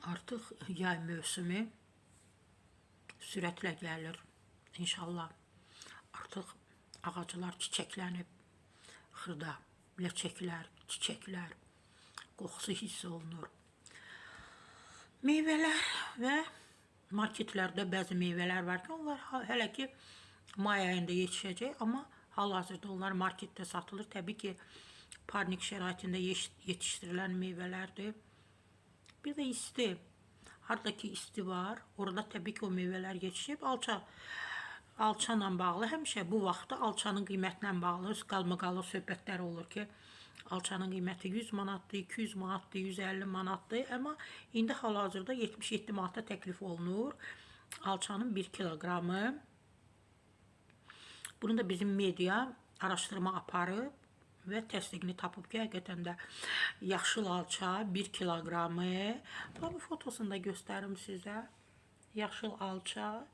Artıq yay mövsümü sürətlə gəlir. İnşallah artıq ağaclar çiçəklənib, xırda ləçəklər, çiçəklər, qoxusu hiss olunur. Meyvələr və marketlərdə bəzi meyvələr var ki, onlar hələ ki may ayında yetişəcək, amma hal-hazırda onlar marketdə satılır. Təbii ki, parnik şəraitində yetişdirilən meyvələrdir. Bir də isti. Haradakı isti var, orada təbii ki, o meyvələr yetişib. Alçanla bağlı həmişə bu vaxtda alçanın qiymətlə bağlı qalmaqalı söhbətlər olur ki, alçanın qiyməti 100 manatdır, 200 manatdır, 150 manatdır. Amma indi hal-hazırda 77 manata təklif olunur alçanın 1 kiloqramı. Bunu da bizim media araşdırma aparıb və təsdiqini tapıb ki, həqiqətən də yaşıl alça 1 kiloqramı. Bu fotosunu da göstərim sizə. Yaşıl alça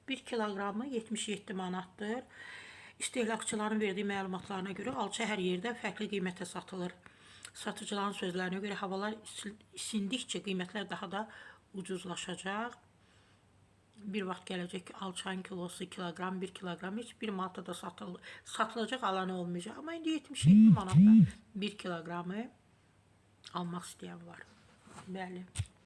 1 kiloqramı 77 manatdır. İstehlakçıların verdiyi məlumatlarına görə alça hər yerdə fərqli qiymətə satılır. Satıcıların sözlərinə görə havalar isindikcə qiymətlər daha da ucuzlaşacaq. Bir vaxt gələcək ki, alçanın kilosu kiloqram, 1 kiloqram heç 1 manata da satılacaq alanı olmayacaq. Amma indi 77 manata 1 kiloqramı almaq istəyən var. Bəli.